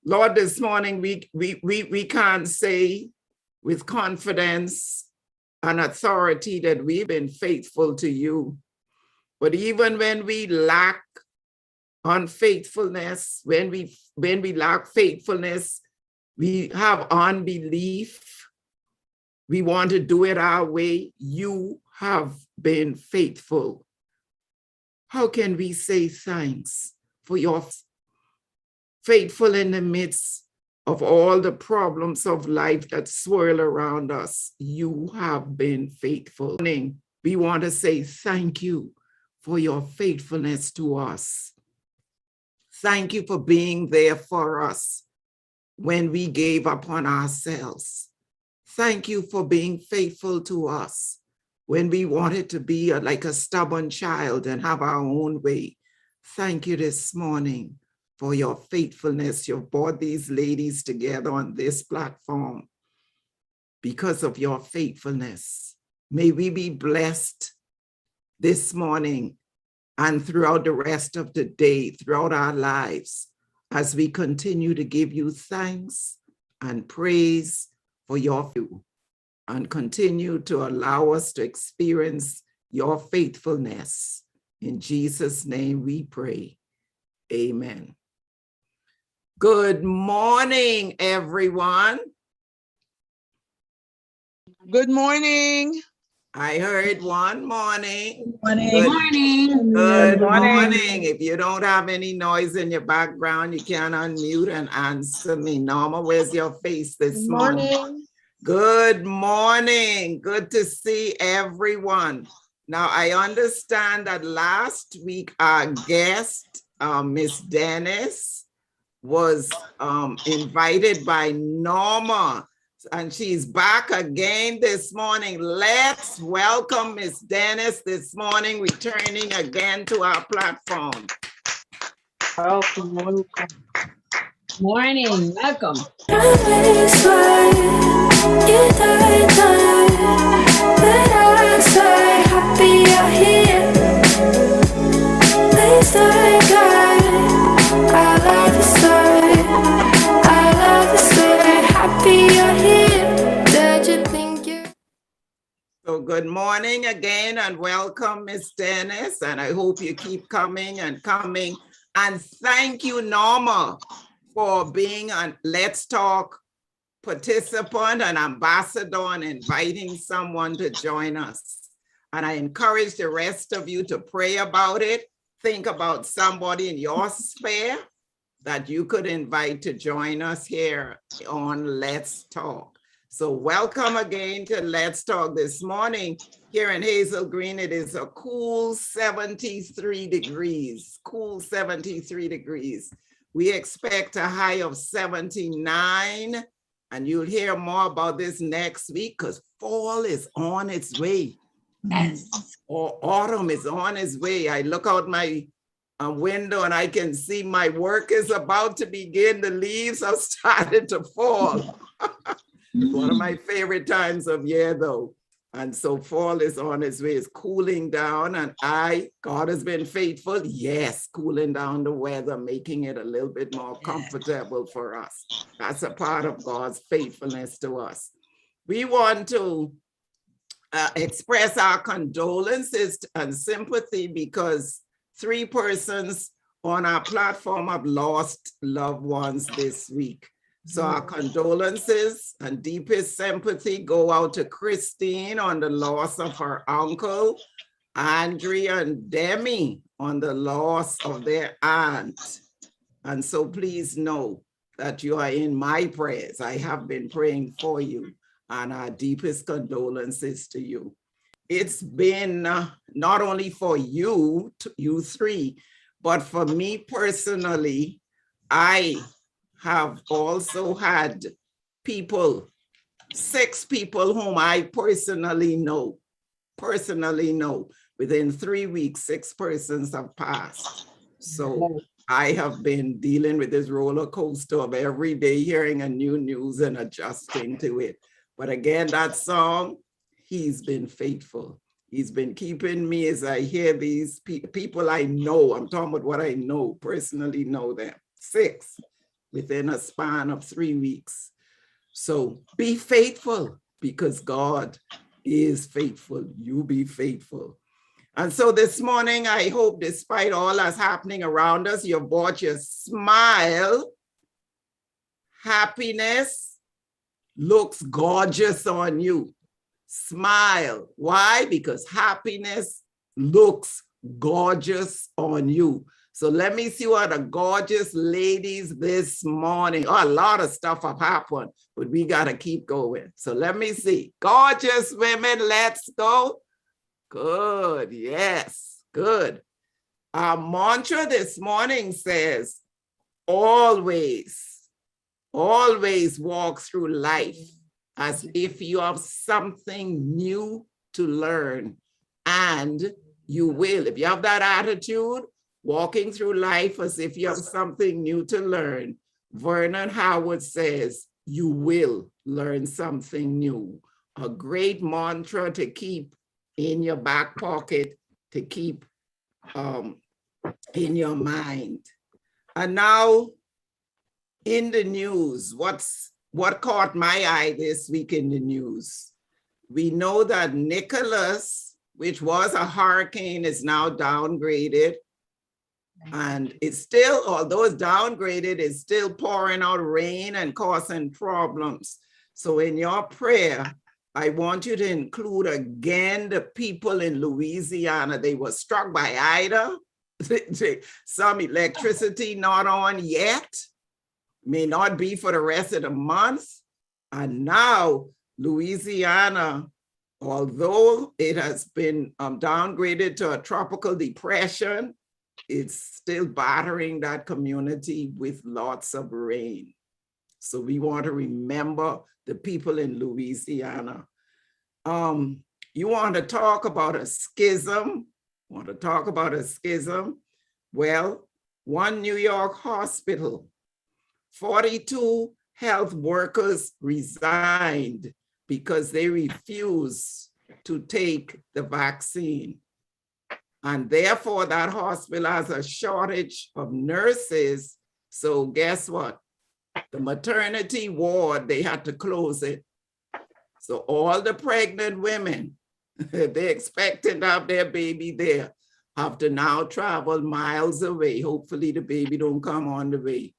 Lord, this morning we can't say with confidence and authority that we've been faithful to you. But even when we lack unfaithfulness, when we lack faithfulness, we have unbelief, we want to do it our way, you have been faithful. How can we say thanks for your faithful in the midst of all the problems of life that swirl around us? You have been faithful. We want to say thank you for your faithfulness to us. Thank you for being there for us when we gave up on ourselves. Thank you for being faithful to us when we wanted to be like a stubborn child and have our own way. Thank you this morning for your faithfulness. You've brought these ladies together on this platform because of your faithfulness. May we be blessed this morning and throughout the rest of the day, throughout our lives, as we continue to give you thanks and praise for your faithfulness, and continue to allow us to experience your faithfulness. In Jesus' name we pray. Amen. Good morning, everyone. Good morning. I heard one morning. Good morning. Good morning. If you don't have any noise in your background, you can unmute and answer me. Norma, where's your face this morning? Good morning. Good to see everyone. Now, I understand that last week our guest, Miss Dennis, was invited by Norma, and she's back again this morning. Let's welcome Miss Dennis this morning, returning again to our platform. Welcome. Morning. Welcome. So good morning again and welcome, Miss Dennis, and I hope you keep coming and coming. And thank you, Norma, for being a Let's Talk participant and ambassador and inviting someone to join us. And I encourage the rest of you to pray about it. Think about somebody in your sphere that you could invite to join us here on Let's Talk. So welcome again to Let's Talk this morning. Here in Hazel Green, it is a cool 73 degrees, cool 73 degrees. We expect a high of 79, and you'll hear more about this next week because fall is on its way. Yes. Or autumn is on its way. I look out my window and I can see my work is about to begin. The leaves have started to fall. It's one of my favorite times of year though. And so fall is on its way, it's cooling down, and God has been faithful. Yes, cooling down the weather, making it a little bit more comfortable for us. That's a part of God's faithfulness to us. We want to express our condolences and sympathy because 3 persons on our platform have lost loved ones this week. So our condolences and deepest sympathy go out to Christine on the loss of her uncle, Andrea and Demi on the loss of their aunt. And so please know that you are in my prayers. I have been praying for you, and our deepest condolences to you. It's been not only for you 3, but for me personally, I have also had 6 people whom I personally know. Within 3 weeks, 6 persons have passed. So I have been dealing with this roller coaster of every day hearing a new news and adjusting to it. But again, that song, He's been faithful. He's been keeping me as I hear these people I know. I'm talking about what I know, personally know them. 6. within a span of 3 weeks. So be faithful because God is faithful. You be faithful. And so this morning, I hope despite all that's happening around us, you brought your smile. Happiness looks gorgeous on you. Smile. Why? Because happiness looks gorgeous on you. So let me see what the gorgeous ladies this morning. Oh, a lot of stuff have happened, but we got to keep going. So let me see. Gorgeous women, let's go. Good. Yes. Good. Our mantra this morning says, always walk through life as if you have something new to learn. And you will. If you have that attitude, walking through life as if you have something new to learn, Vernon Howard says, you will learn something new. A great mantra to keep in your back pocket, to keep in your mind. And now in the news, what caught my eye this week in the news? We know that Nicholas, which was a hurricane, is now downgraded. And it's still, although it's downgraded, it's still pouring out rain and causing problems. So in your prayer, I want you to include again the people in Louisiana. They were struck by Ida. Some electricity not on yet, may not be for the rest of the month. And now Louisiana, although it has been downgraded to a tropical depression, it's still battering that community with lots of rain. So we want to remember the people in Louisiana. You want to talk about a schism? Well, one New York hospital, 42 health workers resigned because they refused to take the vaccine. And therefore, that hospital has a shortage of nurses. So guess what? The maternity ward, they had to close it. So all the pregnant women, they expected to have their baby there, have to now travel miles away. Hopefully the baby don't come on the way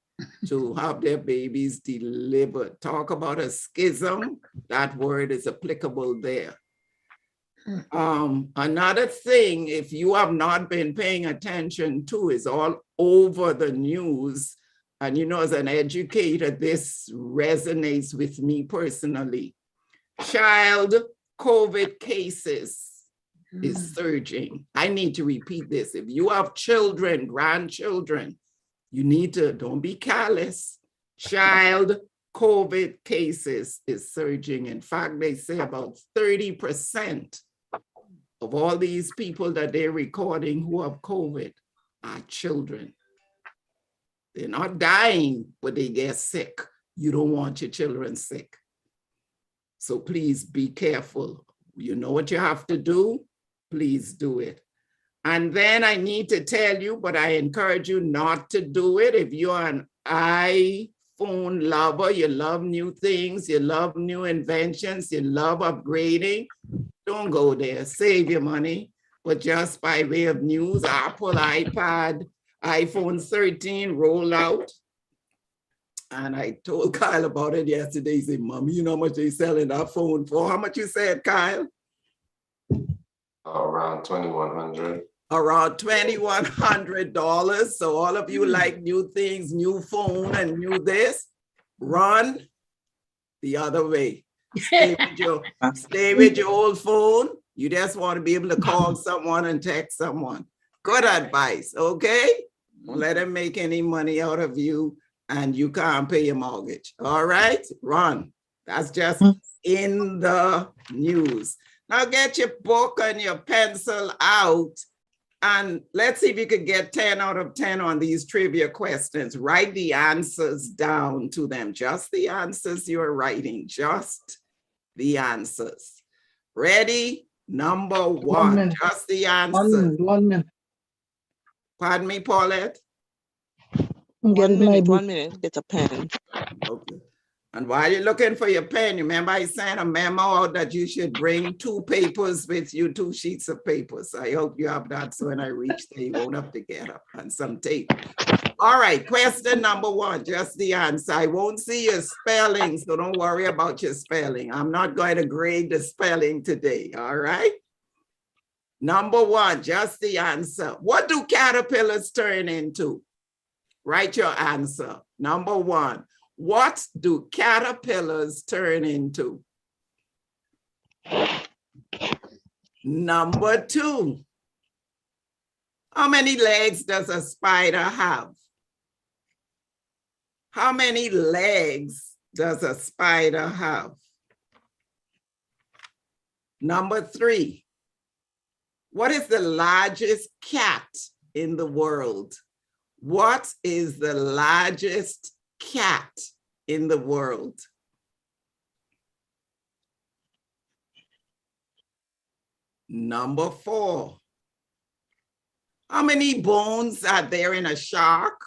to have their babies delivered. Talk about a schism. That word is applicable there. Another thing, if you have not been paying attention to, is all over the news. And you know, as an educator, this resonates with me personally. Child COVID cases is surging. I need to repeat this. If you have children, grandchildren, you need to, don't be callous. Child COVID cases is surging. In fact, they say about 30% of all these people that they're recording who have COVID are children. They're not dying, but they get sick. You don't want your children sick. So please be careful. You know what you have to do, please do it. And then I need to tell you, but I encourage you not to do it. If you're an iPhone lover, you love new things, you love new inventions, you love upgrading, don't go there, save your money. But just by way of news, Apple, iPad, iPhone 13 roll out. And I told Kyle about it yesterday. He said, Mommy, you know how much they selling that phone for? How much you said, Kyle? Around $2,100. Around $2,100. So all of you like new things, new phone and new this, run the other way. Stay with your old phone. You just want to be able to call someone and text someone. Good advice, okay? Don't let them make any money out of you and you can't pay your mortgage. All right, run. That's just in the news. Now get your book and your pencil out and let's see if you could get 10 out of 10 on these trivia questions. Write the answers down to them. Just the answers you're writing, just the answers. Ready? Number one, just the answers. 1 minute. Pardon me, Paulette? I'm getting my book. 1 minute, get a pen. Okay. And while you're looking for your pen, remember I sent a memo out that you should bring 2 papers with you, 2 sheets of paper. So I hope you have that. So when I reach there, you won't have to get up, and some tape. All right, question number 1, just the answer. I won't see your spelling, so don't worry about your spelling. I'm not going to grade the spelling today, all right? Number 1, just the answer. What do caterpillars turn into? Write your answer. Number 1, what do caterpillars turn into? Number 2, how many legs does a spider have? How many legs does a spider have? Number 3, what is the largest cat in the world? What is the largest cat in the world? Number 4, how many bones are there in a shark?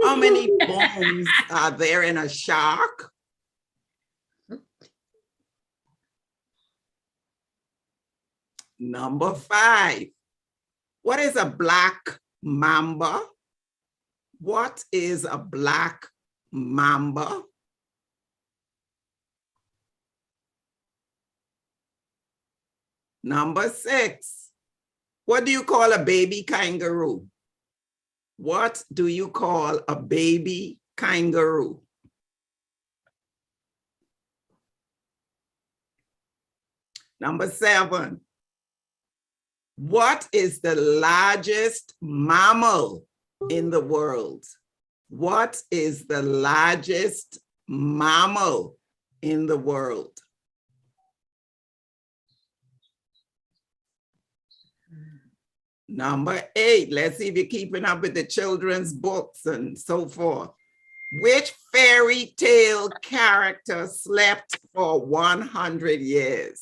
How many bones are there in a shark? Number 5, what is a black mamba? What is a black mamba? Number 6, what do you call a baby kangaroo? What do you call a baby kangaroo? Number 7, what is the largest mammal in the world? What is the largest mammal in the world? Number 8, let's see if you're keeping up with the children's books and so forth. Which fairy tale character slept for 100 years?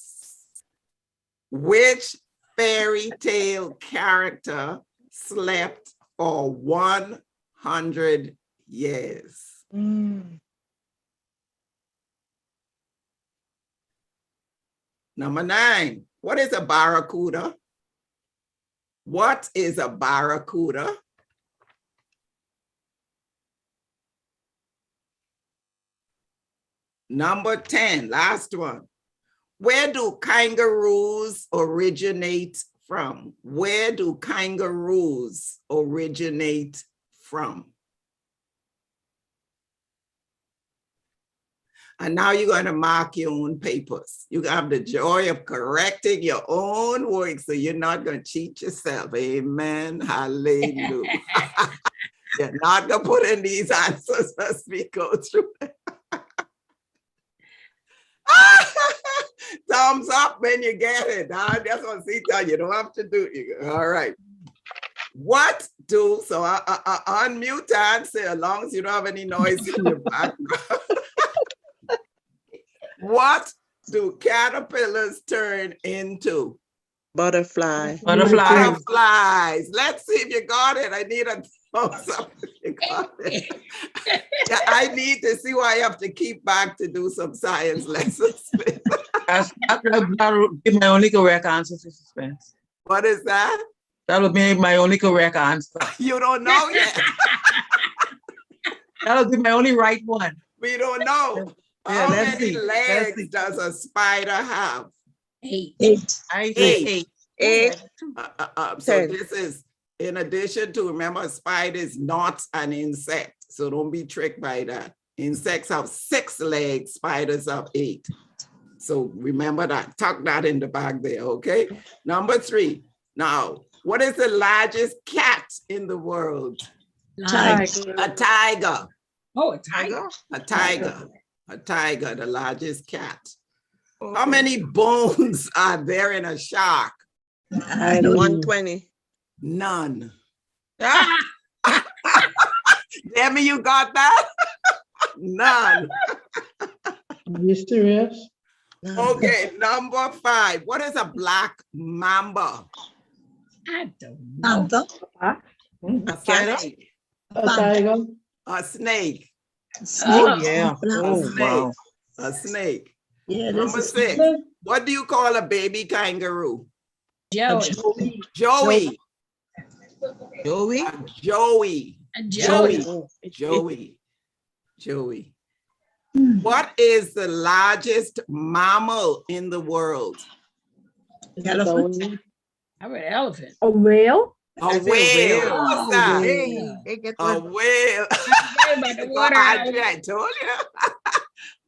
Which fairy tale character slept for 100 years? Number 9, what is a barracuda? What is a barracuda? Number 10, last one. Where do kangaroos originate from? Where do kangaroos originate from? And now you're going to mark your own papers. You have the joy of correcting your own work, so you're not going to cheat yourself. Amen. Hallelujah. You're not going to put in these answers as we go through. Thumbs up when you get it. I just want to see that you don't have to do it. All right. What do, so I unmute and answer as long as you don't have any noise in your background. What do caterpillars turn into? Butterfly. Butterflies. Let's see if you got it. I need a thumbs up if you got it. Yeah, I need to see why I have to keep back to do some science lessons. That would be my only correct answer to suspense. What is that? That would be my only correct answer. You don't know yet. That would be my only right one. We don't know. Yeah, How let's many see. legs does a spider have? 8. I say 8. 8. So 10. this is in addition to, remember, a spider is not an insect. So don't be tricked by that. Insects have 6 legs, spiders have 8. So remember that, tuck that in the bag there, okay? Number 3, now, what is the largest cat in the world? Tiger. A tiger, Oh, a tiger. a tiger, a tiger, the largest cat. How many bones are there in a shark? I don't know. 120. None. Demi, you got that? None. Are you serious? Okay, number 5. What is a black mamba? I don't know. A cat. snake. A tiger. A snake. Oh, yeah. A Oh, snake. wow. A snake. Yeah, Number this is 6. What do you call a baby kangaroo? Joey. Joey. Joey? Joey. Joey. Joey. Joey. What is the largest mammal in the world? Elephant. I read elephant. A whale? A I said whale. whale. What's that? Hey, they get A one. whale. About the water. I told you.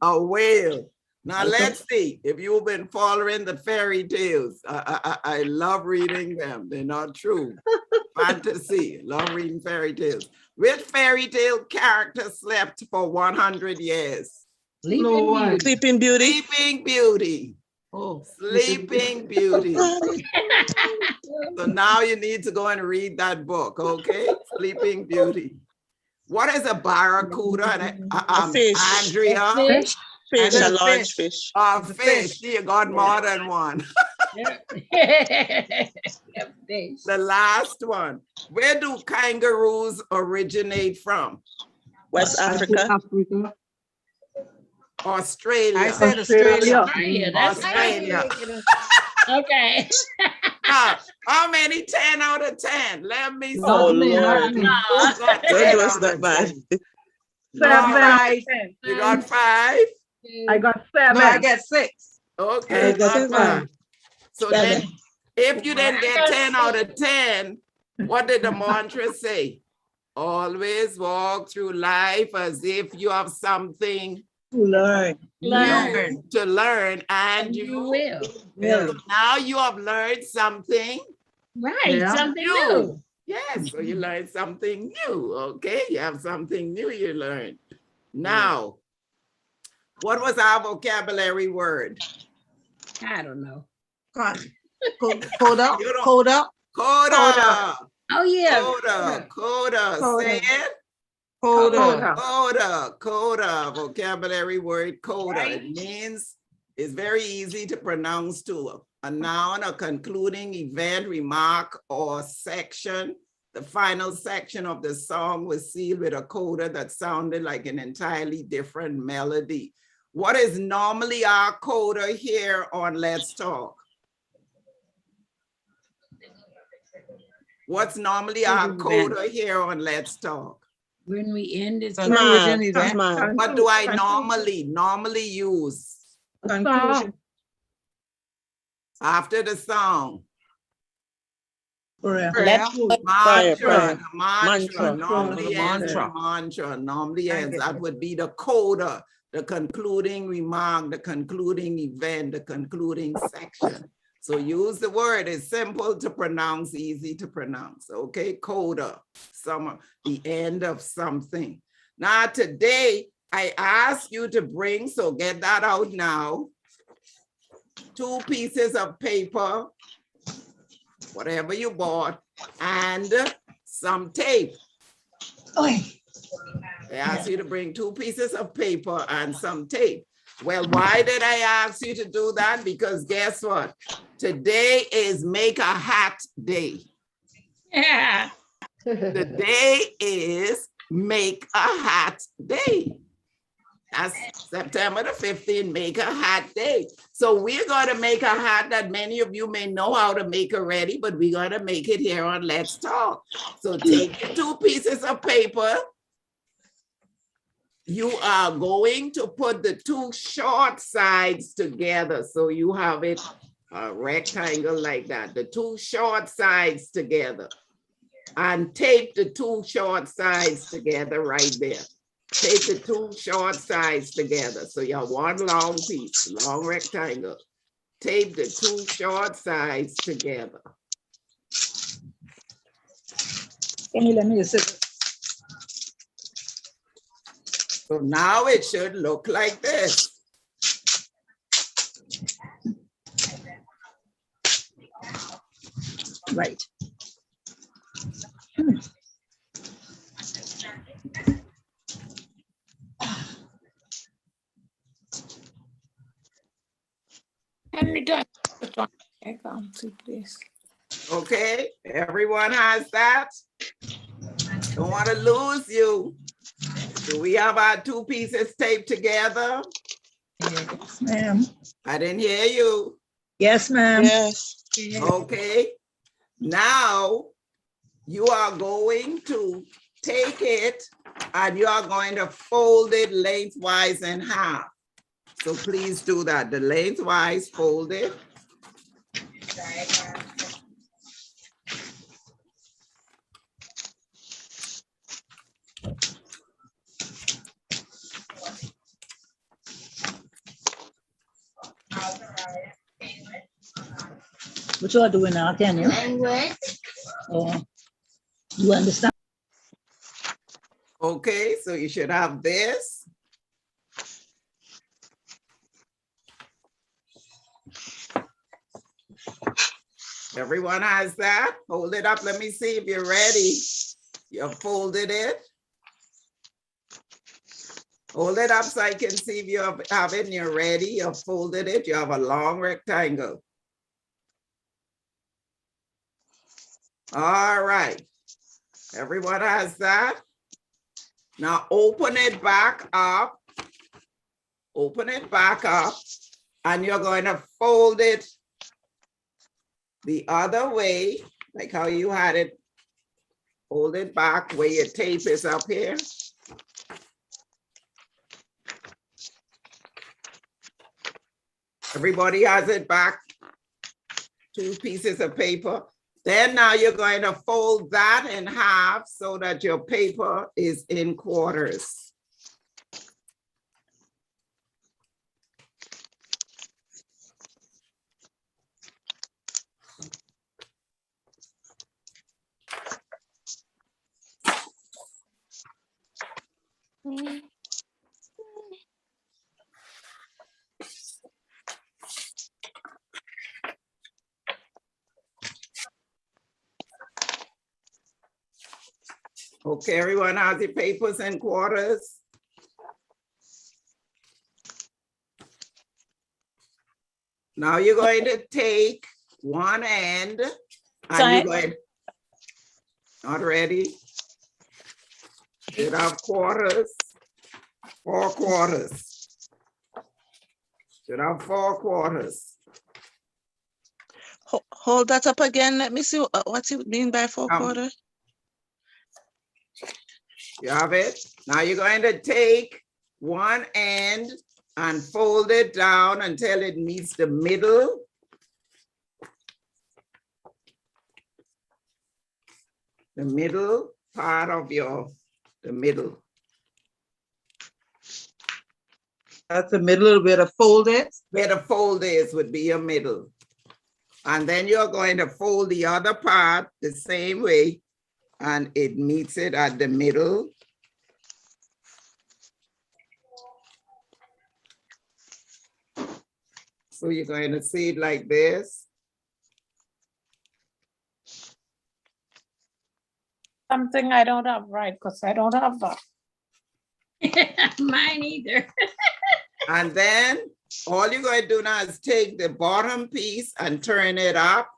A whale. Now let's see if you've been following the fairy tales. I love reading them. They're not true. Fantasy. Love reading fairy tales. Which fairy tale character slept for 100 years? Sleeping Beauty. Sleeping Beauty. Sleeping Beauty. Oh, Sleeping Beauty. So now you need to go and read that book, okay? Sleeping Beauty. What is a barracuda? A fish. Andrea? Fish. Fish, And a a large fish. fish. A The fish. fish. You got more than one. Fish. The last one. Where do kangaroos originate from? West Africa. Africa. Australia. I said Australia. Australia. That's Australia. Okay. How many 10 out of 10? Let me see. Oh, Lovely, Lord. Who got 10 That was out not of bad. 10? Seven. Five. You got 5? I got 7. No, I get 6. Okay, I got not bad. 5. So then, if you didn't get 10 out of 10, what did the mantra say? Always walk through life as if you have something Learn. Learn. to learn, and And you you will. will. Now you have learned something. Right. Yeah. Something New. new. Yes, so you learned something new. Okay, you have something new you learned. Now, what was our vocabulary word? I don't know. Coda. You don't- Coda. Coda. Oh, yeah. Coda. Coda. Coda. Say it. Coda. Coda. Vocabulary word coda. Right. It means it's very easy to pronounce too. A noun, a concluding event, remark, or section. The final section of the song was sealed with a coda that sounded like an entirely different melody. What is normally our coda here on Let's Talk? What's normally our coda here on Let's Talk? When we end it. Conclusion event. Smile. What do I normally use Conclusion. after the song? Prayer. Mantra. Prayer. Mantra. Normally The ends with mantra. mantra. Normally I ends. get That it. would be the coda, the concluding remark, the concluding event, the concluding section. So use the word. It's simple to pronounce, easy to pronounce. Okay, coda. The end of something. Now today, I ask you to bring, so get that out now, 2 pieces of paper, whatever you bought, and some tape. I asked you to bring 2 pieces of paper and some tape. Well, why did I ask you to do that? Because guess what? Today is Make a Hat Day. Yeah. Today is Make a Hat Day. That's September the 15th, Make a Hat Day. So we're going to make a hat that many of you may know how to make already, but we're going to make it here on Let's Talk. So take your 2 pieces of paper. You are going to put the 2 short sides together. So you have it a rectangle like that, the 2 short sides together. And tape the 2 short sides together right there. Take the 2 short sides together. So you have 1 long piece, long rectangle. Tape the 2 short sides together. Can you let me sit? So now it should look like this. Right. Okay, everyone has that? Don't want to lose you. Do we have our two pieces taped together? Yes, ma'am. I didn't hear you. Yes, ma'am. Yes. Okay. Now you are going to take it and you are going to fold it lengthwise in half. So please do that. The lengthwise fold it. What you are doing now, can you? Oh, you understand? Okay, so you should have this. Everyone has that? Hold it up. Let me see if you're ready. You folded it. Hold it up so I can see if you have it and you're ready. You folded it. You have a long rectangle. All right. Everyone has that? Now open it back up. Open it back up. And you're going to fold it the other way, like how you had it. Hold it back where your tape is up here. Everybody has it back. Two pieces of paper. Then now you're going to fold that in half so that your paper is in quarters. Okay, everyone has your papers in quarters. Now you're going to take one end and you're going, not ready. Should have quarters, 4 quarters. Should have 4 quarters. Hold that up again. Let me see what you mean by 4 quarters. You have it? Now you're going to take one end and fold it down until it meets the middle. The middle part of the middle. That's the middle where the fold is? Where the fold is would be your middle. And then you're going to fold the other part the same way and it meets it at the middle. So you're going to see it like this. Something I don't have right, because I don't have that. Mine either. And then all you're going to do now is take the bottom piece and turn it up.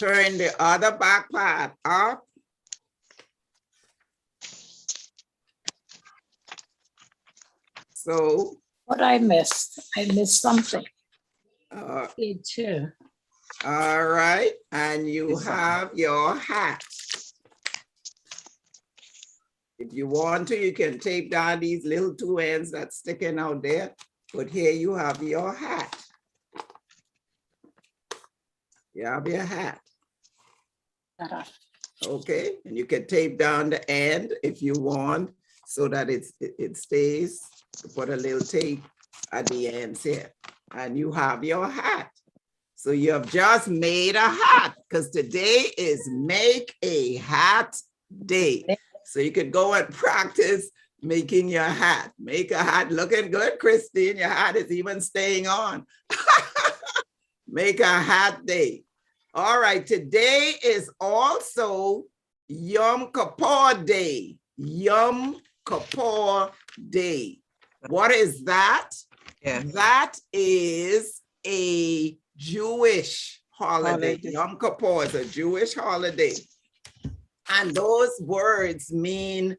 Turn the other back part up. So. What I missed something. It too. All right, and you have your hat. If you want to, you can tape down these little 2 ends that's sticking out there, but here you have your hat. You have your hat. Okay, and you can tape down the end if you want so that it stays. Put a little tape at the ends here, and you have your hat. So you have just made a hat because today is Make a Hat Day. So you could go and practice making your hat. Make a hat looking good, Christine. Your hat is even staying on. Make a hat day. All right, today is also Yom Kippur Day. Yom Kippur Day. What is that? Yeah. That is a Jewish holiday. Holiday. Yom Kippur is a Jewish holiday. And those words mean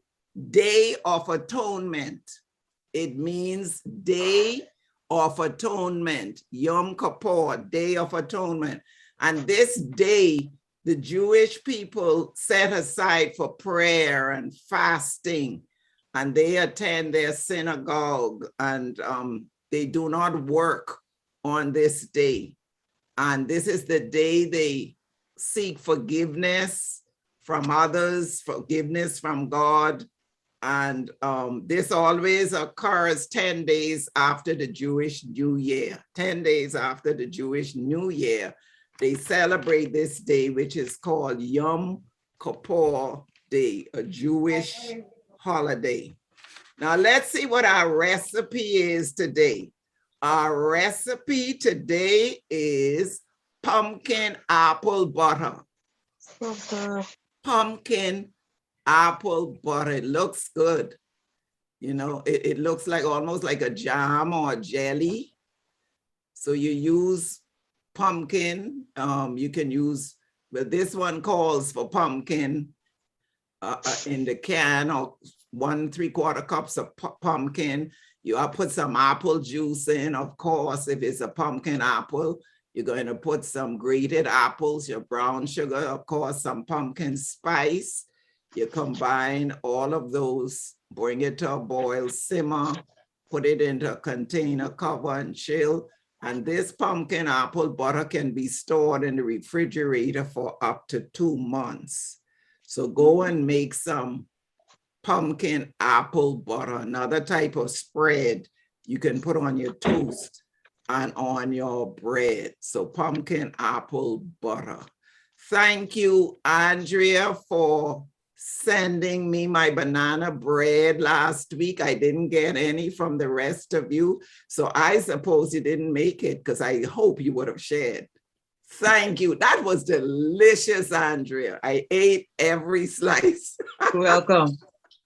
Day of Atonement. It means Day of Atonement. Yom Kippur, Day of Atonement. And this day, the Jewish people set aside for prayer and fasting, and they attend their synagogue, and they do not work on this day. And this is the day they seek forgiveness from others, forgiveness from God. And this always occurs 10 days after the Jewish New Year. 10 days after the Jewish New Year, they celebrate this day, which is called Yom Kippur Day, a Jewish holiday. Now let's see what our recipe is today. Our recipe today is pumpkin apple butter. Pumpkin apple butter. It looks good. You know, it looks like almost like a jam or a jelly. So you use pumpkin. You can use, but this one calls for pumpkin in the can, or 1 3/4 cups of pumpkin. You put some apple juice in, of course. If it's a pumpkin apple, you're going to put some grated apples, your brown sugar, of course, some pumpkin spice. You combine all of those, bring it to a boil, simmer, put it into a container, cover and chill. And this pumpkin apple butter can be stored in the refrigerator for up to 2 months. So go and make some pumpkin apple butter, another type of spread you can put on your toast and on your bread. So pumpkin apple butter. Thank you, Andrea, for sending me my banana bread last week. I didn't get any from the rest of you. So I suppose you didn't make it, because I hope you would have shared. Thank you. That was delicious, Andrea. I ate every slice. You're welcome.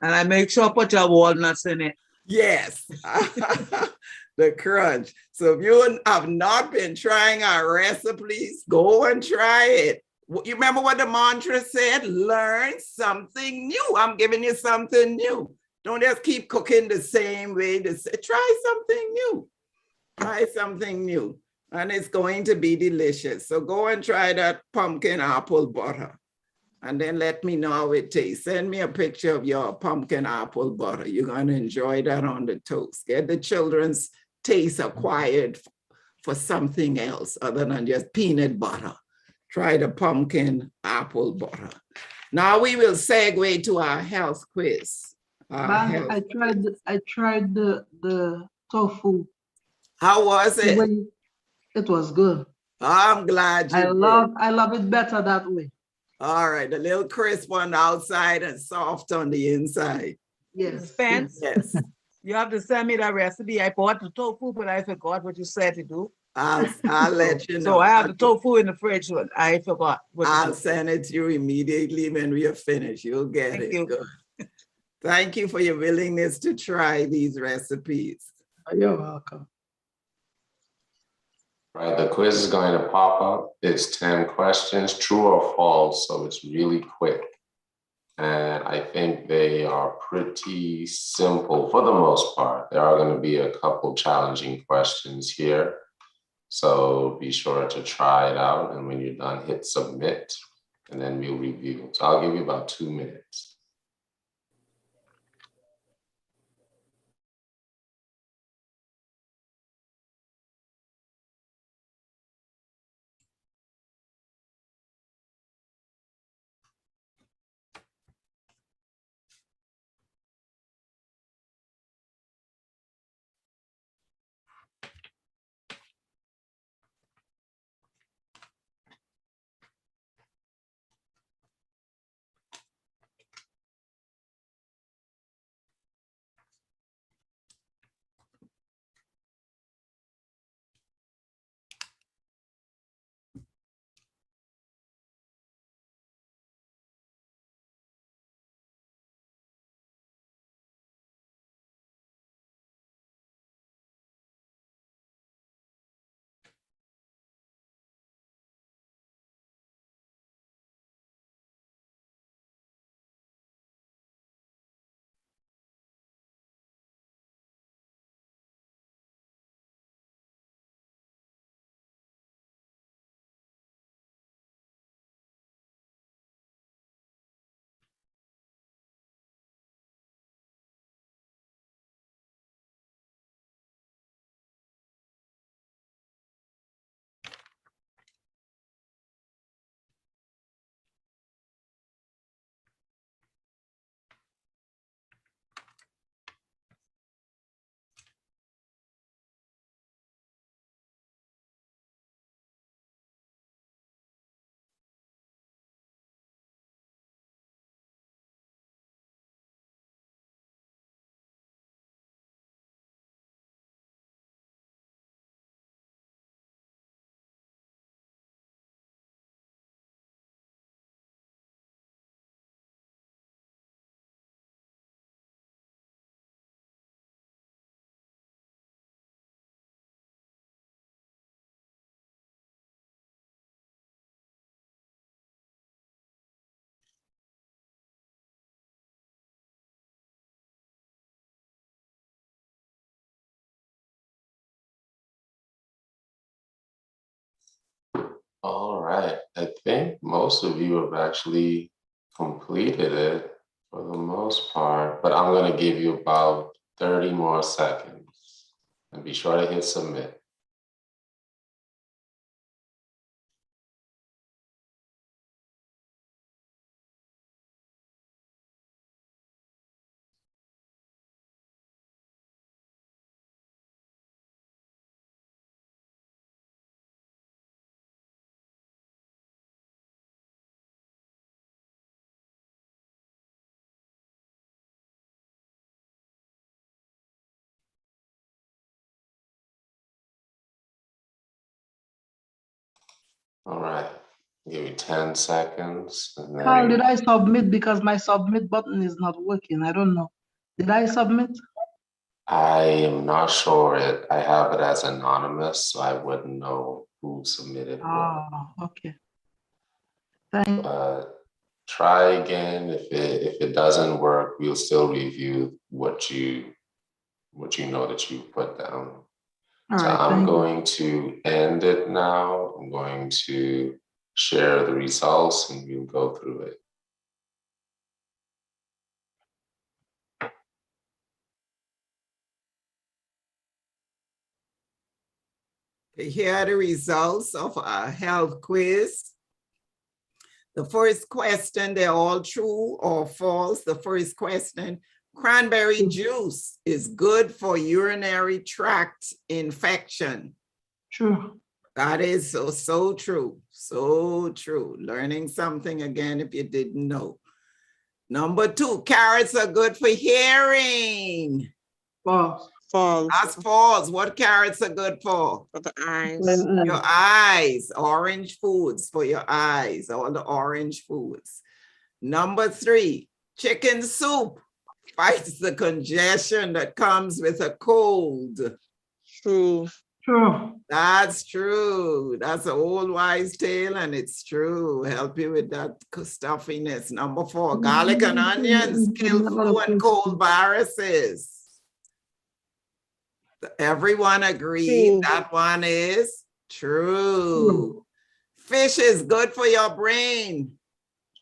And I make sure I put your walnuts in it. Yes, the crunch. So if you have not been trying our recipes, go and try it. You remember what the mantra said? Learn something new. I'm giving you something new. Don't just keep cooking the same way. Try something new. Try something new. And it's going to be delicious. So go and try that pumpkin apple butter. And then let me know how it tastes. Send me a picture of your pumpkin apple butter. You're going to enjoy that on the toast. Get the children's taste acquired for something else other than just peanut butter. Try the pumpkin apple butter. Now we will segue to our health quiz. Man, I tried the tofu. How was it? It was good. I'm glad you did. I love it better that way. All right, a little crisp on the outside and soft on the inside. Yes. Spence, Yes, you have to send me that recipe. I bought the tofu, but I forgot what you said to do. I'll let you know. So I have the tofu in the fridge, but I forgot what to I'll do. send it to you immediately when we are finished. You'll get Thank it. you. Good. Thank you for your willingness to try these recipes. You're welcome. Right, the quiz is going to pop up. It's 10 questions, true or false, so it's really quick. And I think they are pretty simple for the most part. There are going to be a couple challenging questions here. So be sure to try it out. And when you're done, hit submit, and then we'll review. So I'll give you about 2 minutes. All right, I think most of you have actually completed it for the most part, but I'm gonna give you about 30 more seconds. And be sure to hit submit. All right, give you 10 seconds and Carl, did then I submit? Because my submit button is not working. I don't know. Did I submit? I am not sure I have it as anonymous, so I wouldn't know who submitted what. Ah, okay. Thank Try again. If it doesn't work, we'll still review what you know that you put down. All So right, I'm thank you. going to end it now. I'm going to share the results and we'll go through it. Here are the results of our health quiz. The first question, they're all true or false. The first question, cranberry juice is good for urinary tract infection. Sure. That is so true, so true. Learning something again if you didn't know. Number 2, carrots are good for hearing. False. False. That's false. What carrots are good for? For the eyes. Your eyes, orange foods for your eyes, all the orange foods. Number 3, chicken soup fights the congestion that comes with a cold. True. True. That's true. That's an old wise tale and it's true. Help you with that stuffiness. Number 4, garlic and onions kill flu and cold viruses. Everyone agreed True. that one is true. Fish is good for your brain.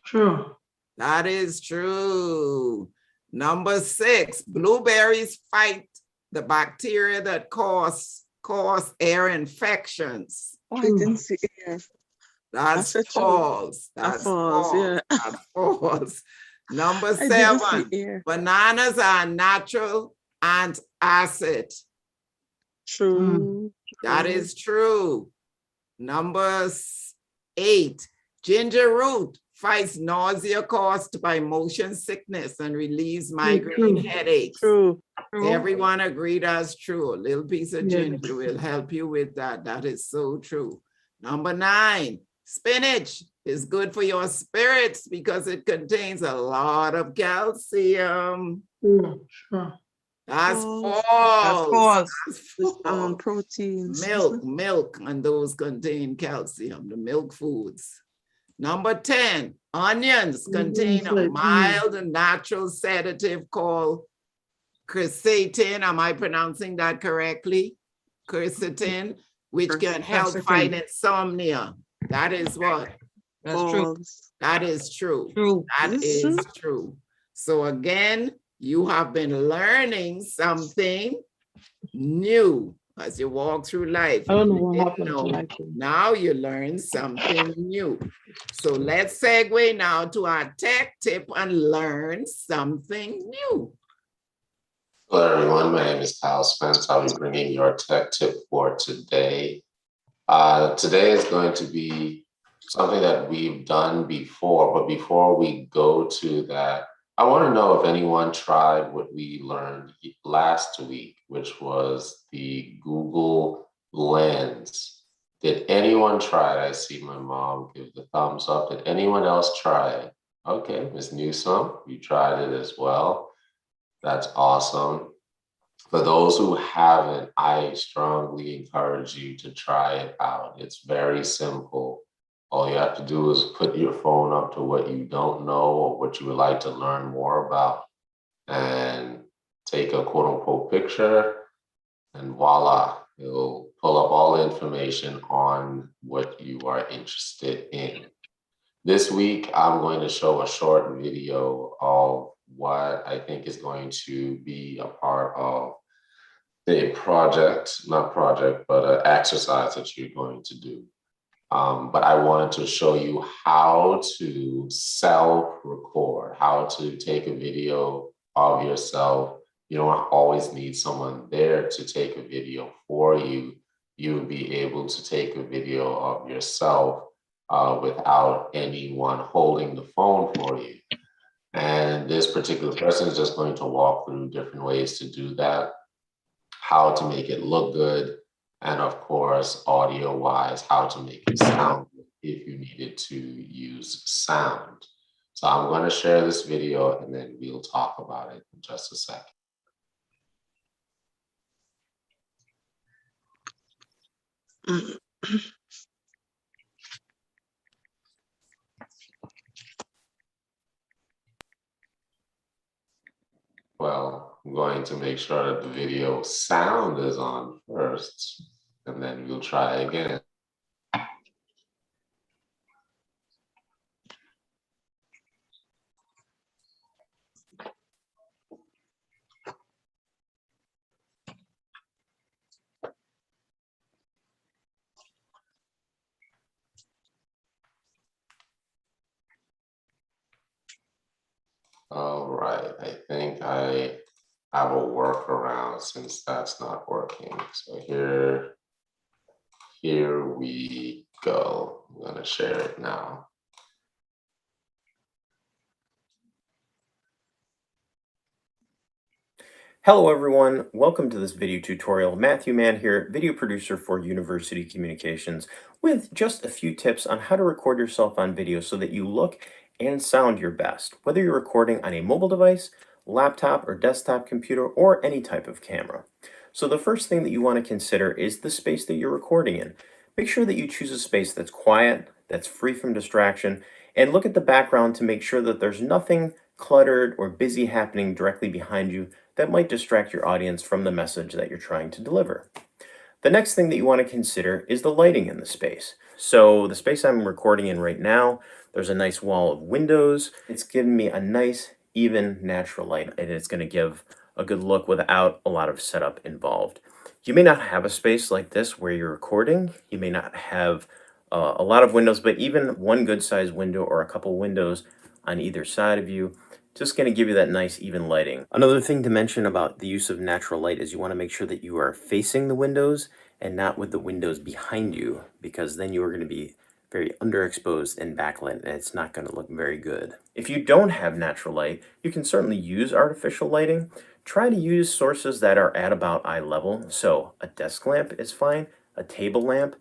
True. That is true. Number 6, blueberries fight the bacteria that cause air infections. Oh, I didn't see it. That's That's true. false. That's That's false, false. yeah. That's false. Number I didn't see 7, it. bananas are natural antacid. True. That is true. Number 8, ginger root fights nausea caused by motion sickness and relieves migraine headaches. True. Everyone agreed that's true. A little piece of Yeah. ginger will help you with that. That is so true. Number 9, spinach is good for your spirits because it contains a lot of calcium. Sure. That's False. false. That's false. That's false. Proteins. Milk, and those contain calcium, the milk foods. Number 10, onions contain a mild and natural sedative called quercetin. Am I pronouncing that correctly? Quercetin, which can help fight insomnia. That is what? That's true. False. That is true. True. That Is is it true. So again, you have been learning something new as you walk through life. I don't know If you what didn't happened to know, my phone. now you learn something new. So let's segue now to our tech tip and learn something new. Hello everyone, my name is Kyle Spence. I'll be bringing your tech tip for today. Today is going to be something that we've done before, but before we go to that, I want to know if anyone tried what we learned last week, which was the Google Lens. Did anyone try it? I see my mom give the thumbs up. Did anyone else try it? Okay, Ms. Newsome, you tried it as well. That's awesome. For those who haven't, I strongly encourage you to try it out. It's very simple. All you have to do is put your phone up to what you don't know or what you would like to learn more about and take a quote unquote picture and voila, it'll pull up all the information on what you are interested in. This week, I'm going to show a short video of what I think is going to be a part of the project, not project, but an exercise that you're going to do. But I wanted to show you how to self-record, how to take a video of yourself. You don't always need someone there to take a video for you. You'll be able to take a video of yourself without anyone holding the phone for you. And this particular person is just going to walk through different ways to do that, how to make it look good, and of course, audio-wise, how to make it sound good if you needed to use sound. So I'm going to share this video and then we'll talk about it in just a second. Well, I'm going to make sure that the video sound is on first, and then we'll try again. All right, I think I have a workaround since that's not working. So here we go. I'm gonna share it now. Hello everyone, welcome to this video tutorial. Matthew Mann here, video producer for University Communications, with just a few tips on how to record yourself on video so that you look and sound your best, whether you're recording on a mobile device, laptop or desktop computer, or any type of camera. So the first thing that you want to consider is the space that you're recording in. Make sure that you choose a space that's quiet, that's free from distraction, and look at the background to make sure that there's nothing cluttered or busy happening directly behind you that might distract your audience from the message that you're trying to deliver. The next thing that you want to consider is the lighting in the space. So the space I'm recording in right now, there's a nice wall of windows. It's giving me a nice, even, natural light, and it's going to give a good look without a lot of setup involved. You may not have a space like this where you're recording. You may not have a lot of windows, but even one good sized window or a couple windows on either side of you, just going to give you that nice even lighting. Another thing to mention about the use of natural light is you want to make sure that you are facing the windows and not with the windows behind you, because then you are going to be very underexposed and backlit, and it's not going to look very good. If you don't have natural light, you can certainly use artificial lighting. Try to use sources that are at about eye level. So a desk lamp is fine, a table lamp.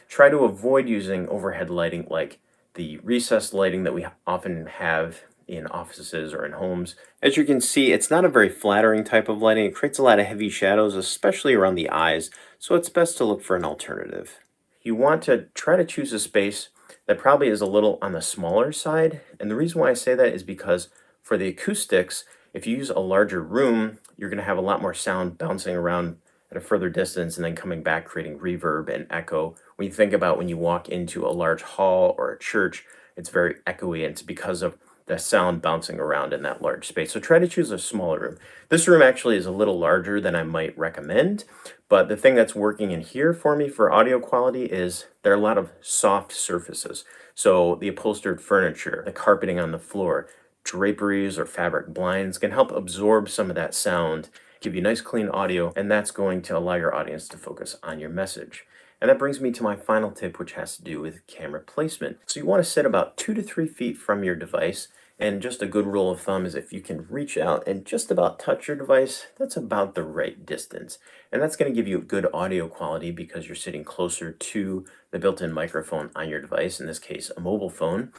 Try to avoid using overhead lighting like the recessed lighting that we often have in offices or in homes. As you can see, it's not a very flattering type of lighting. It creates a lot of heavy shadows, especially around the eyes, so it's best to look for an alternative. You want to try to choose a space that probably is a little on the smaller side, and the reason why I say that is because for the acoustics, if you use a larger room, you're going to have a lot more sound bouncing around at a further distance and then coming back, creating reverb and echo. When you think about when you walk into a large hall or a church, it's very echoey, and it's because of the sound bouncing around in that large space. So try to choose a smaller room. This room actually is a little larger than I might recommend, but the thing that's working in here for me for audio quality is there are a lot of soft surfaces. So the upholstered furniture, the carpeting on the floor, draperies or fabric blinds can help absorb some of that sound, give you nice clean audio, and that's going to allow your audience to focus on your message. And that brings me to my final tip, which has to do with camera placement. So you want to sit about 2 to 3 feet from your device, and just a good rule of thumb is if you can reach out and just about touch your device, that's about the right distance. And that's going to give you good audio quality because you're sitting closer to the built-in microphone on your device, in this case a mobile phone,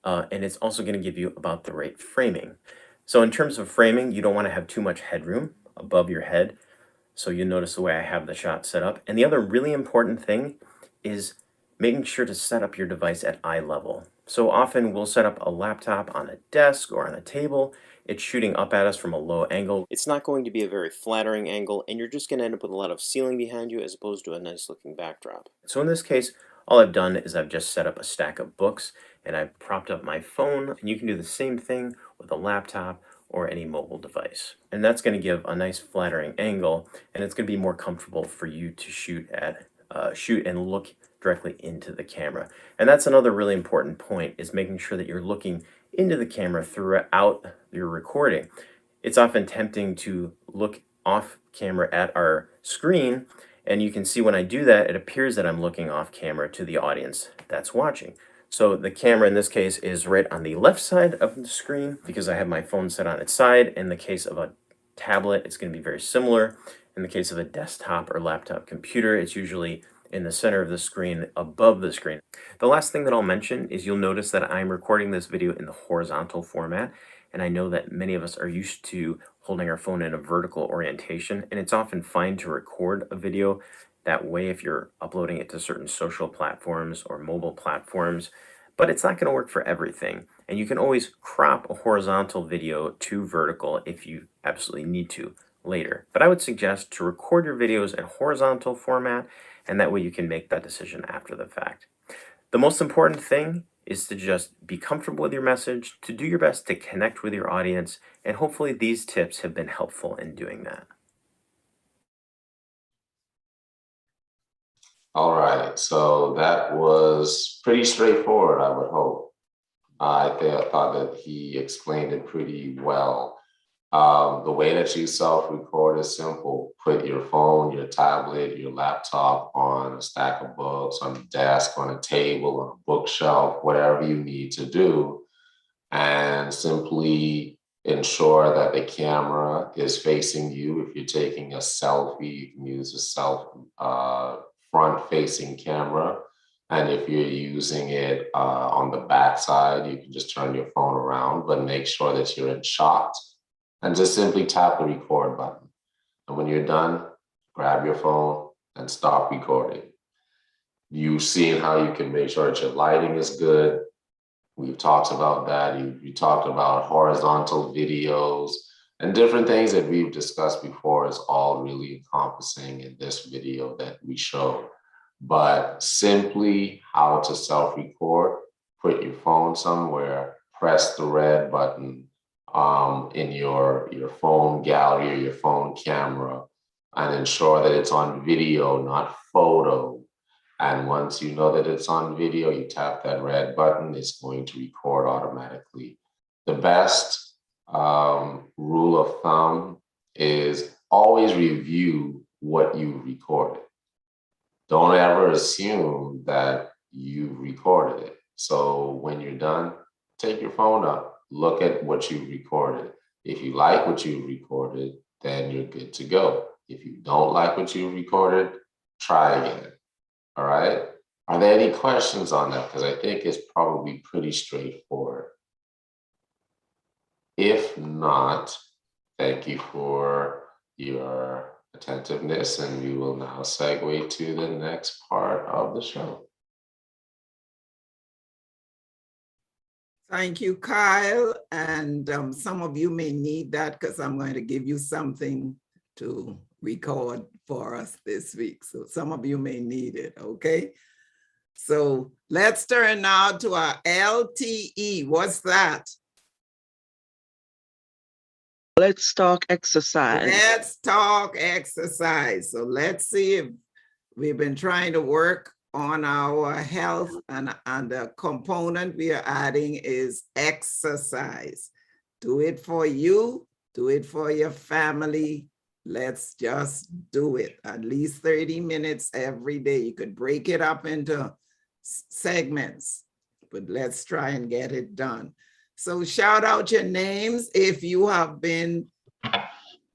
and it's also going to give you about the right framing. So in terms of framing, you don't want to have too much headroom above your head. So you notice the way I have the shot set up. And the other really important thing is making sure to set up your device at eye level. So often we'll set up a laptop on a desk or on a table. It's shooting up at us from a low angle. It's not going to be a very flattering angle, and you're just going to end up with a lot of ceiling behind you as opposed to a nice looking backdrop. So in this case, all I've done is I've just set up a stack of books and I've propped up my phone, and you can do the same thing with a laptop or any mobile device. And that's going to give a nice flattering angle, and it's going to be more comfortable for you to shoot and look directly into the camera. And that's another really important point, is making sure that you're looking into the camera throughout your recording. It's often tempting to look off camera at our screen, and you can see when I do that, it appears that I'm looking off camera to the audience that's watching. So the camera in this case is right on the left side of the screen because I have my phone set on its side. In the case of a tablet, it's going to be very similar. In the case of a desktop or laptop computer, it's usually in the center of the screen, above the screen. The last thing that I'll mention is you'll notice that I'm recording this video in the horizontal format, and I know that many of us are used to holding our phone in a vertical orientation, and it's often fine to record a video that way if you're uploading it to certain social platforms or mobile platforms, but it's not going to work for everything. And you can always crop a horizontal video to vertical if you absolutely need to later. But I would suggest to record your videos in horizontal format, and that way you can make that decision after the fact. The most important thing is to just be comfortable with your message, to do your best to connect with your audience, and hopefully these tips have been helpful in doing that. All right, so that was pretty straightforward, I would hope. I thought that he explained it pretty well. The way that you self-record is simple. Put your phone, your tablet, your laptop on a stack of books, on a desk, on a table, on a bookshelf, whatever you need to do, and simply ensure that the camera is facing you. If you're taking a selfie, you can use a front-facing camera. And if you're using it on the back side, you can just turn your phone around, but make sure that you're in shot. And just simply tap the record button. And when you're done, grab your phone and stop recording. You've seen how you can make sure that your lighting is good. We've talked about that. You talked about horizontal videos and different things that we've discussed before is all really encompassing in this video that we showed. But simply how to self-record, put your phone somewhere, press the red button in your phone gallery or your phone camera, and ensure that it's on video, not photo. And once you know that it's on video, you tap that red button, it's going to record automatically. The best rule of thumb is always review what you recorded. Don't ever assume that you've recorded it. So when you're done, take your phone up, look at what you recorded. If you like what you recorded, then you're good to go. If you don't like what you recorded, try again. All right? Are there any questions on that? Because I think it's probably pretty straightforward. If not, thank you for your attentiveness, and we will now segue to the next part of the show. Thank you, Kyle. And some of you may need that because I'm going to give you something to record for us this week. So some of you may need it, okay? So let's turn now to our LTE. What's that? Let's talk exercise. Let's talk exercise. So let's see if we've been trying to work on our health, and the component we are adding is exercise. Do it for you, do it for your family. Let's just do it. At least 30 minutes every day. You could break it up into segments, but let's try and get it done. So shout out your names if you have been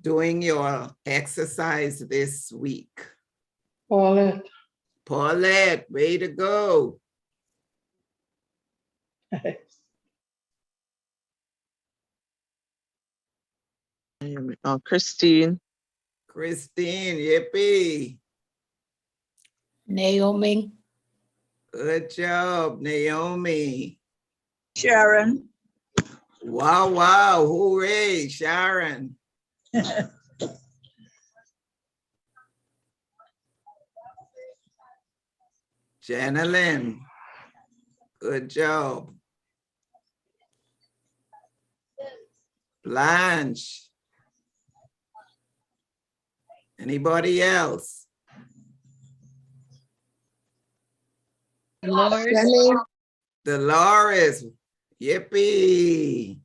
doing your exercise this week. Paulette. Paulette, way to go. Christine. Christine, yippee. Naomi. Good job, Naomi. Sharon. Wow, wow, hooray, Sharon. Jenalyn, good job. Blanche. Anybody else? Dolores, yippee.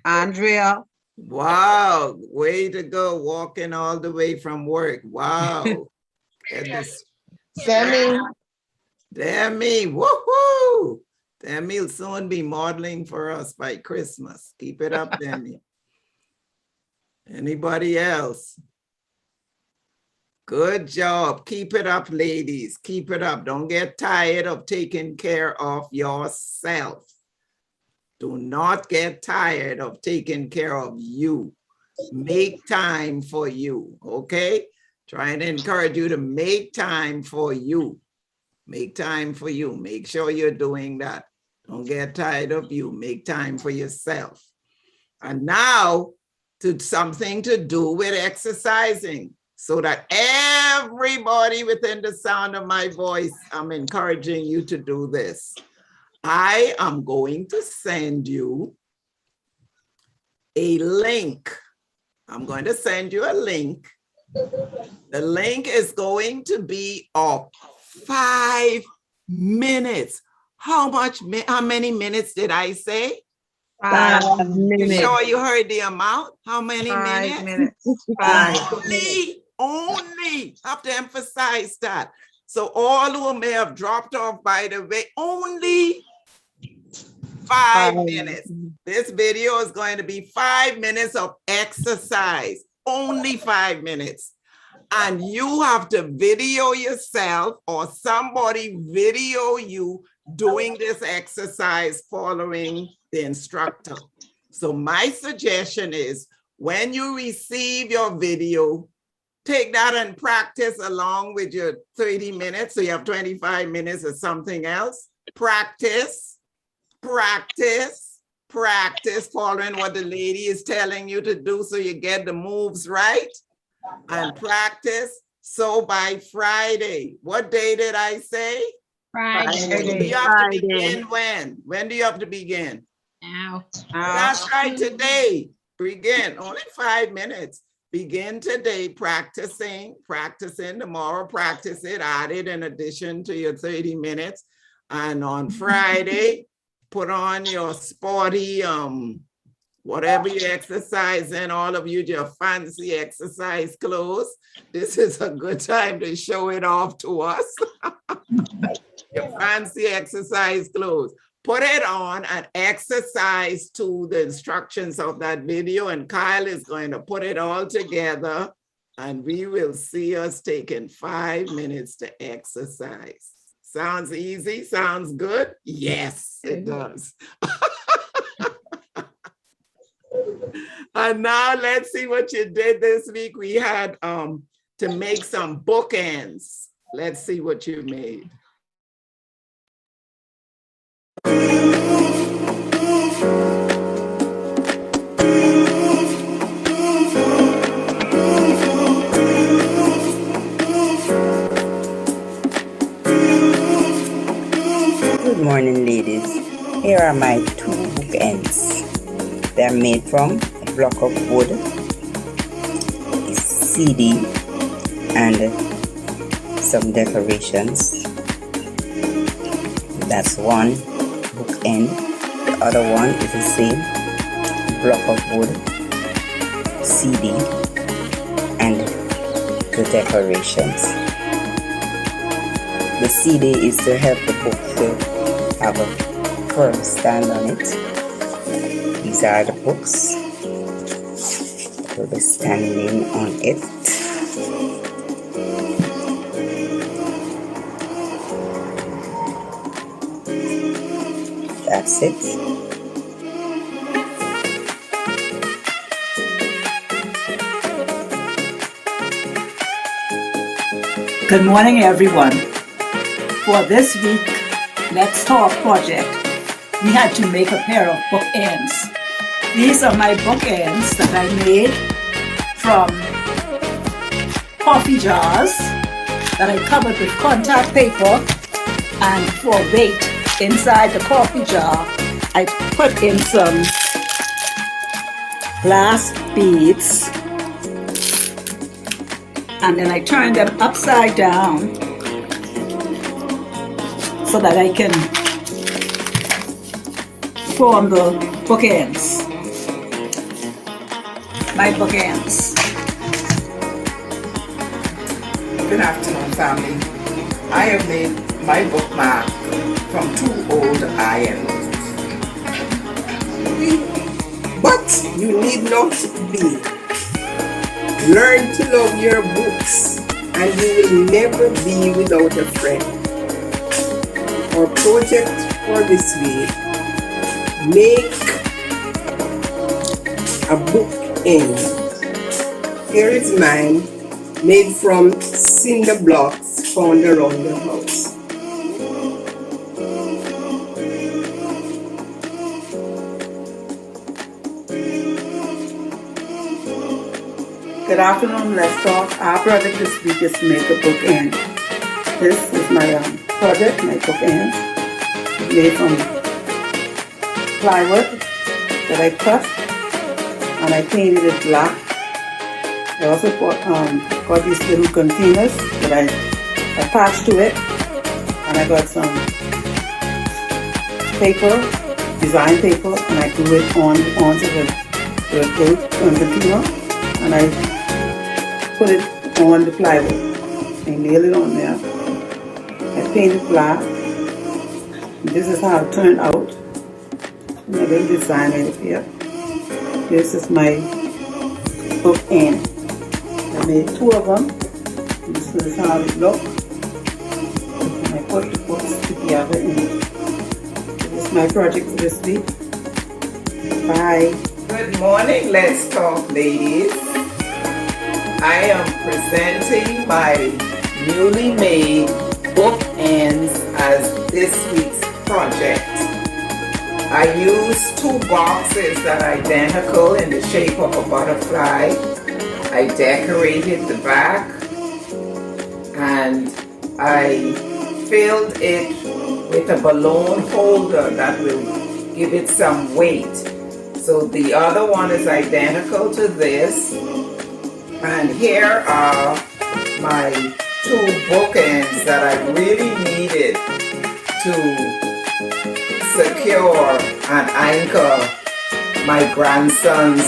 Andrea, Wow, way to go, walking all the way from work. Wow. Goodness. Demi, woohoo! Demi will soon be modeling for us by Christmas. Keep it up, Demi. Anybody else? Good job. Keep it up, ladies. Keep it up. Don't get tired of taking care of yourself. Do not get tired of taking care of you. Make time for you, okay? Trying to encourage you to make time for you. Make time for you. Make sure you're doing that. Don't get tired of you. Make time for yourself. And now to something to do with exercising, so that everybody within the sound of my voice, I'm encouraging you to do this. I am going to send you a link. I'm going to send you a link. The link is going to be of 5 minutes. How many minutes did I say? 5 You minutes. sure you heard the amount? How many 5 minutes? minutes. Only have to emphasize that. So all who may have dropped off, by the way, only 5 minutes. This video is going to be 5 minutes of exercise, only 5 minutes. And you have to video yourself or somebody video you doing this exercise following the instructor. So my suggestion is when you receive your video, take that and practice along with your 30 minutes. So you have 25 minutes or something else. Practice, practice, practice following what the lady is telling you to do so you get the moves right. And practice. So by Friday, what day did I say? Friday. You have to begin when? When do you have to begin? Now. That's right, today. Begin, only 5 minutes. Begin today practicing tomorrow, practice it, add it in addition to your 30 minutes. And on Friday, put on your sporty, whatever you exercise in, all of you, your fancy exercise clothes. This is a good time to show it off to us. Your fancy exercise clothes. Put it on and exercise to the instructions of that video, and Kyle is going to put it all together and we will see us taking 5 minutes to exercise. Sounds easy? Sounds good? Yes, it does. And now let's see what you did this week. We had to make some bookends. Let's see what you made. Good morning, ladies. Here are my 2 bookends. They're made from a block of wood, a CD, and some decorations. That's one bookend. The other one is the same block of wood, CD, and the decorations. The CD is to help the book to have a firm stand on it. These are the books. We'll be standing on it. That's it. Good morning, everyone. For this week, Let's Talk project, we had to make a pair of bookends. These are my bookends that I made from coffee jars that I covered with contact paper, and for weight inside the coffee jar, I put in some glass beads, and then I turn them upside down so that I can form the bookends, my bookends. Good afternoon, family. I have made my bookmark from 2 old irons. But you need not be. Learn to love your books and you will never be without a friend. Our project for this week, make a book end. Here is mine, made from cinder blocks found around the house. Good afternoon, Let's Talk. Our project this week is to make a bookend. This is my project, my bookends, made from plywood that I cut and I painted it black. I also got these little containers that I attached to it, and I got some paper, design paper, and I glue it onto the container, and I put it on the plywood. I nail it on there. I paint it black. This is how it turned out. My little design right here. This is my book end. I made 2 of them. This is how it looks. And I put the books together in it. This is my project for this week. Bye. Good morning, Let's Talk, ladies. I am presenting my newly made bookends as this week's project. I used 2 boxes that are identical in the shape of a butterfly. I decorated the back and I filled it with a balloon holder that will give it some weight. So the other one is identical to this. And here are my 2 bookends that I really needed to secure and anchor my grandson's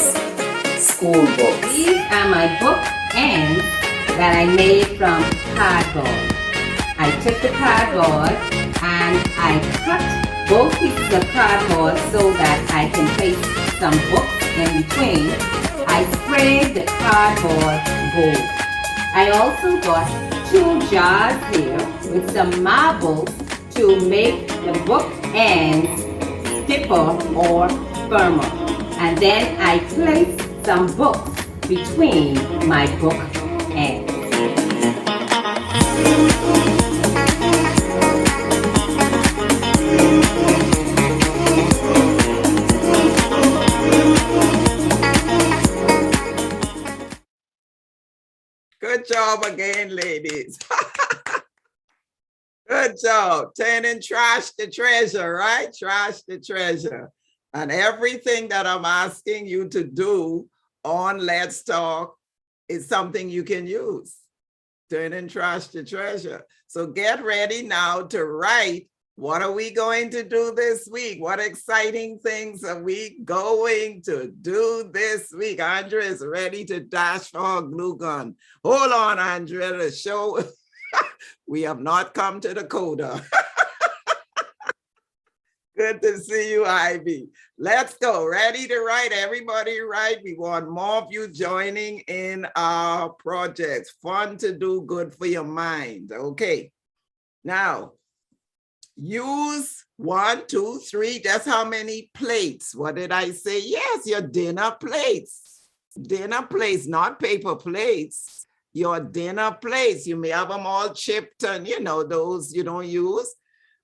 school books. These are my bookends that I made from cardboard. I took the cardboard and I cut both pieces of cardboard so that I can place some books in between. I sprayed the cardboard gold. I also got 2 jars here with some marbles to make the book ends stiffer or firmer. And then I placed some books between my book ends. Good job again, ladies. Good job. Turning trash to treasure, right? Trash to treasure. And everything that I'm asking you to do on Let's Talk is something you can use. Turning trash to treasure. So get ready now to write. What are we going to do this week? What exciting things are we going to do this week? Andrea is ready to dash for her glue gun. Hold on, Andrea, the show. We have not come to the coda. Good to see you, Ivy. Let's go. Ready to write? Everybody write. We want more of you joining in our projects. Fun to do, good for your mind. Okay. Now, use 1, 2, 3. That's how many plates. What did I say? Yes, your dinner plates. Dinner plates, not paper plates. Your dinner plates. You may have them all chipped and, you know, those you don't use.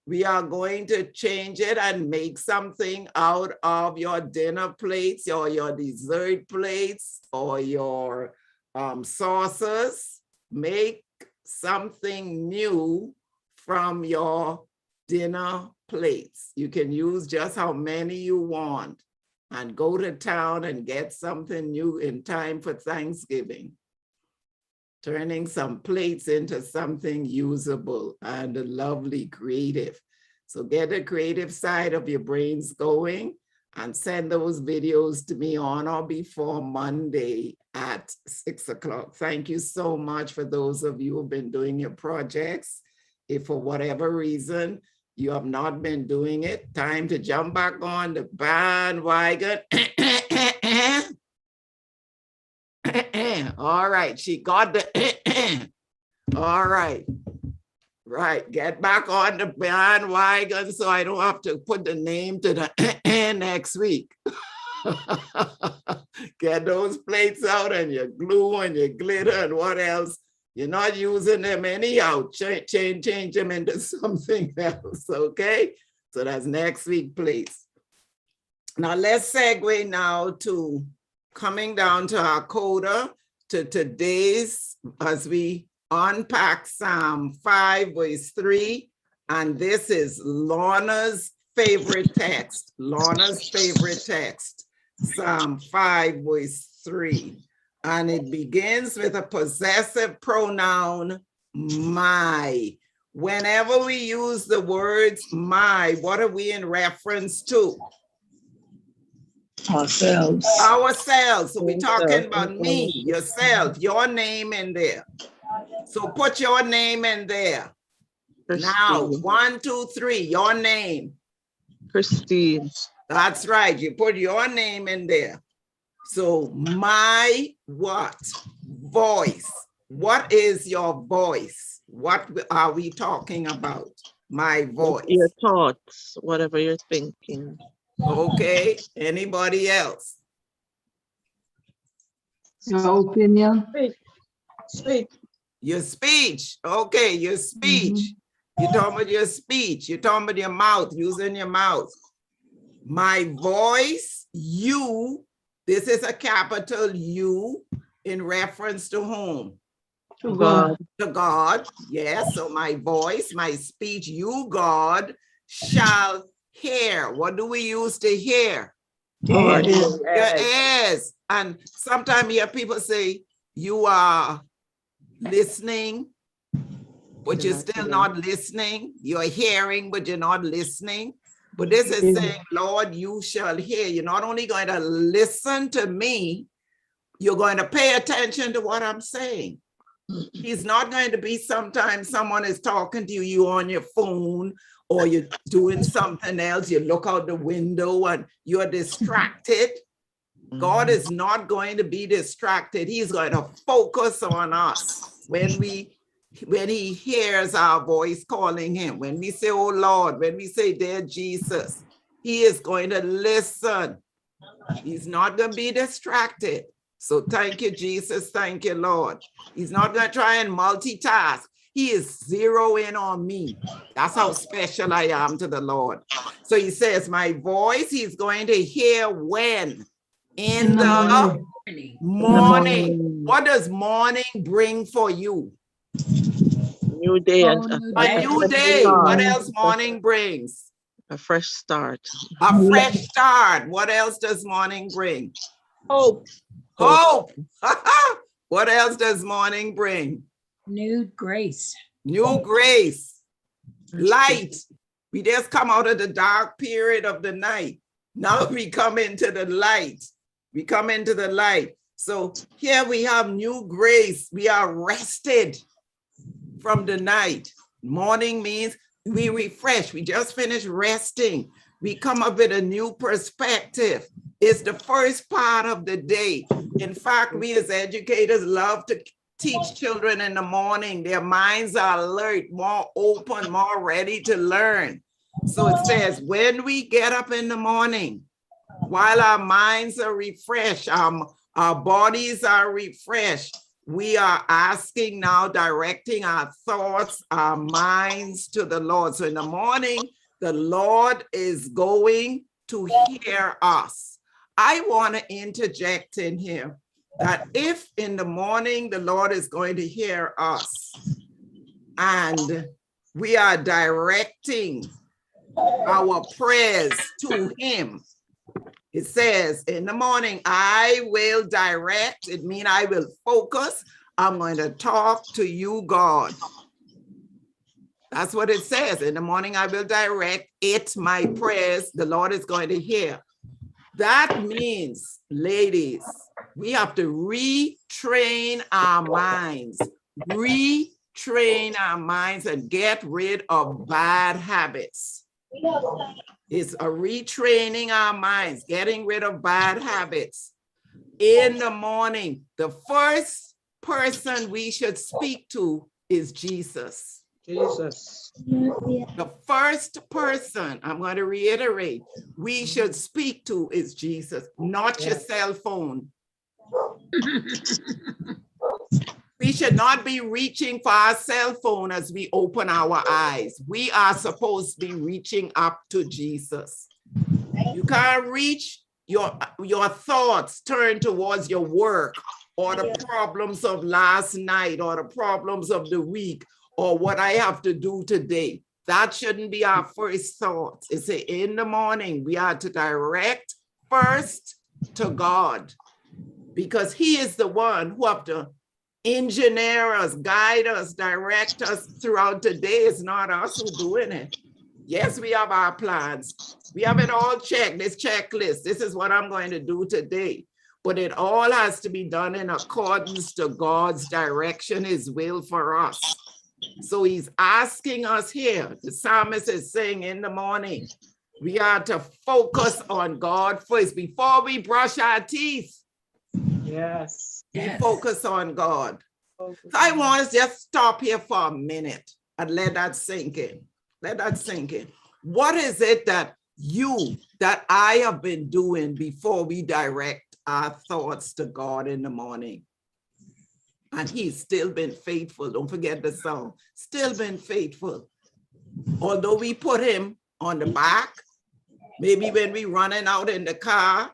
we are going to change it and make something out of your dinner plates or your dessert plates or your saucers. Make something new from your dinner plates. You can use just how many you want and go to town and get something new in time for Thanksgiving. Turning some plates into something usable and lovely, creative. So get the creative side of your brains going and send those videos to me on or before Monday at 6 o'clock. Thank you so much for those of you who've been doing your projects. If for whatever reason you have not been doing it, time to jump back on the bandwagon. All right, she got the all right. Right, get back on the bandwagon so I don't have to put the name to the next week. Get those plates out and your glue and your glitter and what else. You're not using them anyhow. Change them into something else, okay? So that's next week, plates. Now let's segue now to coming down to our coda, to today's, as we unpack Psalm 5, verse 3, and this is Lorna's favorite text. Lorna's favorite text, Psalm 5, verse 3. And it begins with a possessive pronoun, my. Whenever we use the words my, what are we in reference to? Ourselves. Ourselves. So we're talking about me, yourself, your name in there. So put your name in there. Christine. Now, 1, 2, 3, your name. Christine. That's right. You put your name in there. So my what? Voice. What is your voice? What are we talking about? My voice. Your thoughts, whatever you're thinking. Okay. Anybody else? Your opinion. Speak. Your speech. Okay, your speech. You're talking about your speech. You're talking about your mouth, using your mouth. My voice, you. This is a capital U in reference to whom? To God. To God. Yes. So my voice, my speech, you, God, shall hear. What do we use to hear? Your Your ears. And sometimes you hear people say, you are listening, but you're still not listening. You're hearing, but you're not listening. But this is saying, Lord, you shall hear. You're not only going to listen to me, you're going to pay attention to what I'm saying. He's not going to be sometimes someone is talking to you, you on your phone, or you're doing something else, you look out the window and you're distracted. God is not going to be distracted. He's going to focus on us when he hears our voice calling him. When we say, oh Lord, when we say, dear Jesus, he is going to listen. He's not going to be distracted. So thank you, Jesus. Thank you, Lord. He's not going to try and multitask. He is zero in on me. That's how special I am to the Lord. So he says, my voice, he's going to hear when? In the morning. What does morning bring for you? New day. A new day. What else morning brings? A fresh start. A fresh start. What else does morning bring? Hope. Hope. What else does morning bring? New grace. New grace. Light. We just come out of the dark period of the night. Now we come into the light. We come into the light. So here we have new grace. We are rested from the night. Morning means we refresh. We just finished resting. We come up with a new perspective. It's the first part of the day. In fact, we as educators love to teach children in the morning. Their minds are alert, more open, more ready to learn. So it says, when we get up in the morning, while our minds are refreshed, our bodies are refreshed, we are asking now, directing our thoughts, our minds to the Lord. So in the morning, the Lord is going to hear us. I want to interject in here that if in the morning the Lord is going to hear us and we are directing our prayers to him, it says in the morning, I will direct, it means I will focus. I'm going to talk to you, God. That's what it says. In the morning, I will direct it, my prayers, the Lord is going to hear. That means, ladies, we have to retrain our minds, and get rid of bad habits. It's a retraining our minds, getting rid of bad habits. In the morning, the first person we should speak to is Jesus. Jesus. The first person, I'm going to reiterate, we should speak to is Jesus, not your cell phone. We should not be reaching for our cell phone as we open our eyes. We are supposed to be reaching up to Jesus. You can't reach your thoughts turn towards your work or the problems of last night or the problems of the week or what I have to do today. That shouldn't be our first thoughts. It's in the morning, we are to direct first to God because he is the one who have to engineer us, guide us, direct us throughout the day. It's not us who doing it. Yes, we have our plans. We have it all checked, this checklist. This is what I'm going to do today. But it all has to be done in accordance to God's direction, his will for us. So he's asking us here, the psalmist is saying in the morning, we are to focus on God first before we brush our teeth. Yes. We focus on God. So I want to just stop here for a minute and let that sink in. Let that sink in. What is it that I have been doing before we direct our thoughts to God in the morning? And he's still been faithful. Don't forget the song. Still been faithful. Although we put him on the back, maybe when we running out in the car,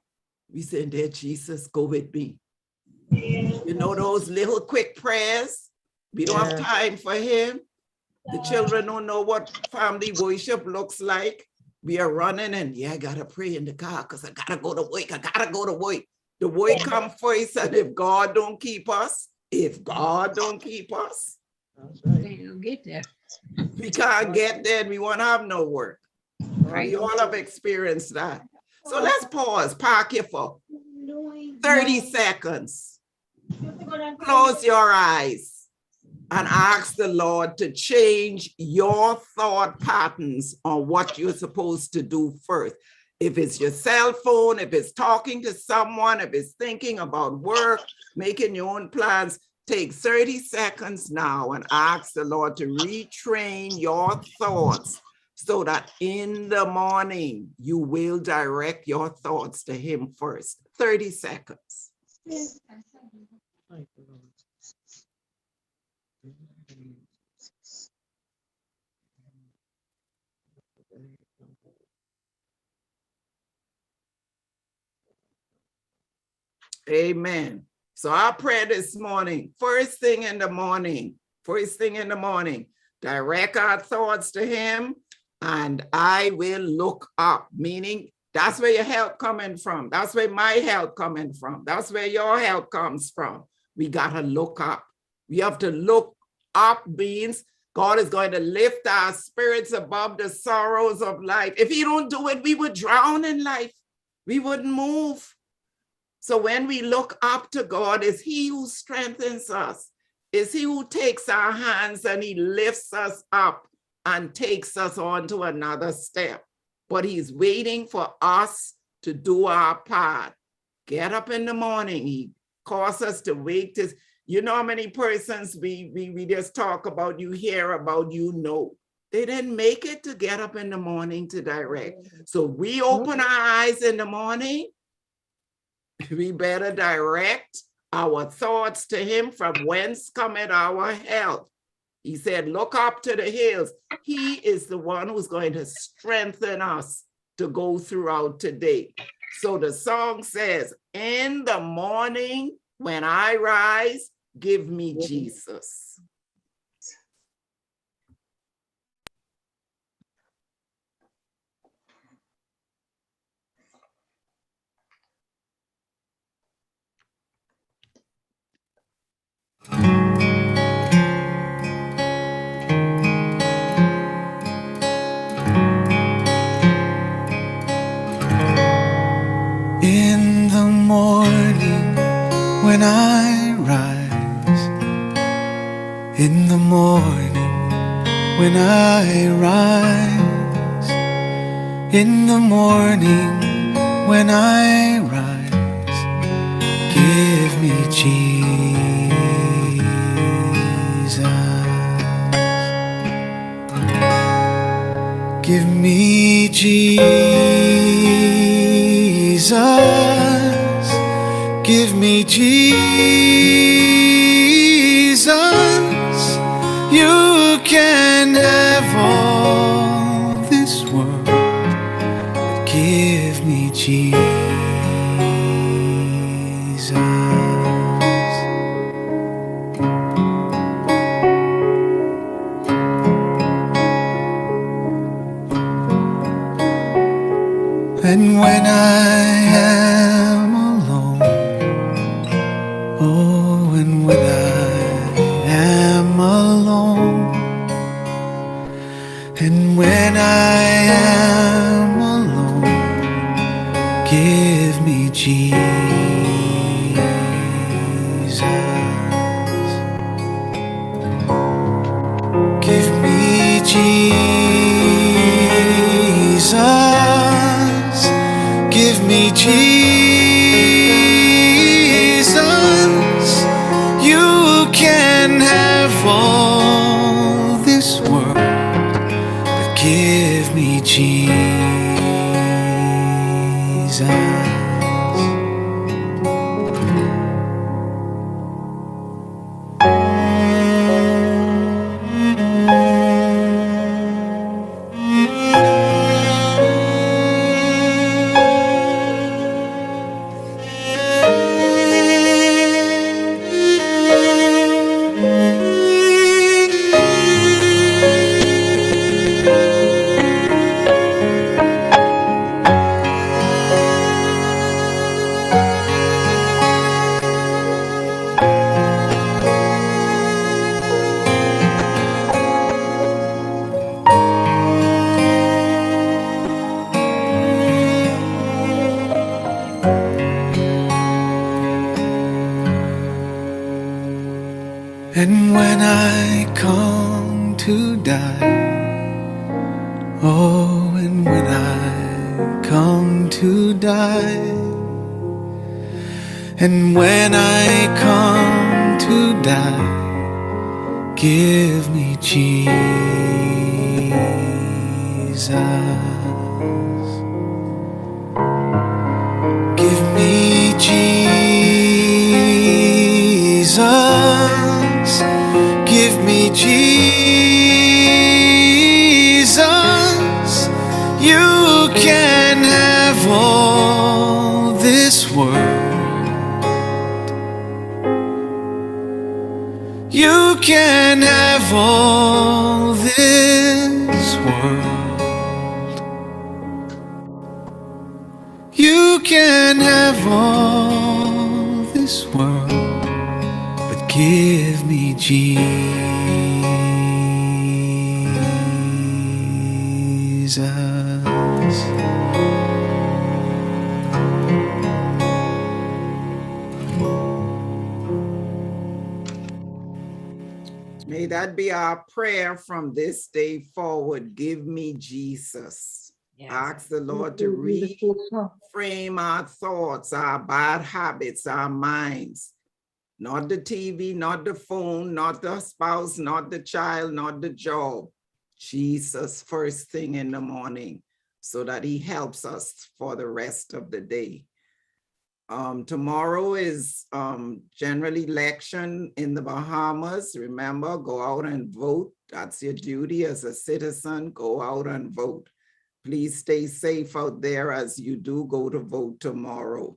we say, there, Jesus, go with me. You know, those little quick prayers. We don't have time for him. The children don't know what family worship looks like. We are running and I gotta pray in the car because I gotta go to work. The work come first, and if God don't keep us, That's right. You'll get there. we can't get there and we won't have no work. We all have experienced that. So let's pause, park here for 30 seconds. Close your eyes and ask the Lord to change your thought patterns on what you're supposed to do first. If it's your cell phone, if it's talking to someone, if it's thinking about work, making your own plans, take 30 seconds now and ask the Lord to retrain your thoughts so that in the morning you will direct your thoughts to him first. 30 seconds. Thank you, Lord. Amen. So our prayer this morning, first thing in the morning, direct our thoughts to him and I will look up, meaning that's where your help coming from. That's where my help coming from. That's where your help comes from. We got to look up. We have to look up means God is going to lift our spirits above the sorrows of life. If he don't do it, we would drown in life. We wouldn't move. So when we look up to God, it's he who strengthens us. It's he who takes our hands and he lifts us up and takes us on to another step. But he's waiting for us to do our part. Get up in the morning. He calls us to wake this. You know how many persons we just talk about, you hear about, you know. They didn't make it to get up in the morning to direct. So we open our eyes in the morning. We better direct our thoughts to him, from whence cometh our help. He said, look up to the hills. He is the one who's going to strengthen us to go throughout today. So the song says, in the morning when I rise, give me Jesus. In the morning when I rise, in the morning when I rise, in the morning when I rise, give me Jesus. Give me Jesus, give me Jesus. You can have all this world, but give me Jesus. And when I am alone, oh, and when I am alone, and when I am alone, give me Jesus. Give me Jesus. Give me Jesus. You can have all this world, but give me Jesus. And when I come to die, oh, and when I come to die, and when I come to die, give me Jesus. Give me Jesus. Give me Jesus. You can have all this world. You can have all this world. You can have all this world, but give me Jesus. May that be our prayer from this day forward. Give me Jesus. Ask the Lord to reframe our thoughts, our bad habits, our minds. Not the TV, not the phone, not the spouse, not the child, not the job. Jesus first thing in the morning, so that he helps us for the rest of the day. Tomorrow is general election in the Bahamas. Remember, go out and vote. That's your duty as a citizen. Go out and vote. Please stay safe out there as you do go to vote tomorrow.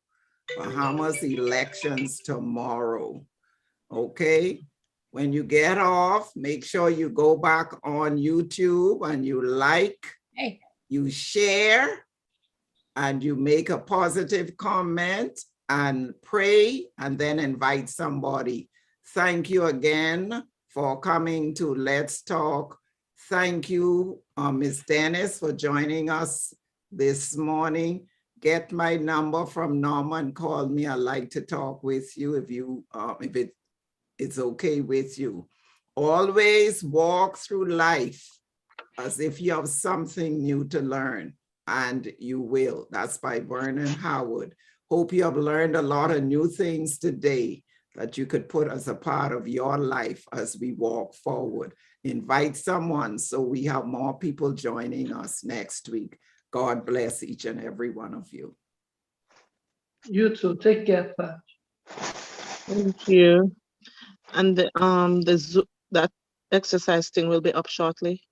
Bahamas elections tomorrow. Okay? When you get off, make sure you go back on YouTube and you like, you share, and you make a positive comment and pray and then invite somebody. Thank you again for coming to Let's Talk. Thank you, Ms. Dennis, for joining us this morning. Get my number from Norma and call me. I'd like to talk with you if it's okay with you. Always walk through life as if you have something new to learn. And you will. That's by Vernon Howard. Hope you have learned a lot of new things today that you could put as a part of your life as we walk forward. Invite someone so we have more people joining us next week. God bless each and every one of you. You too. Take care, Pat. Thank you. And that exercise thing will be up shortly.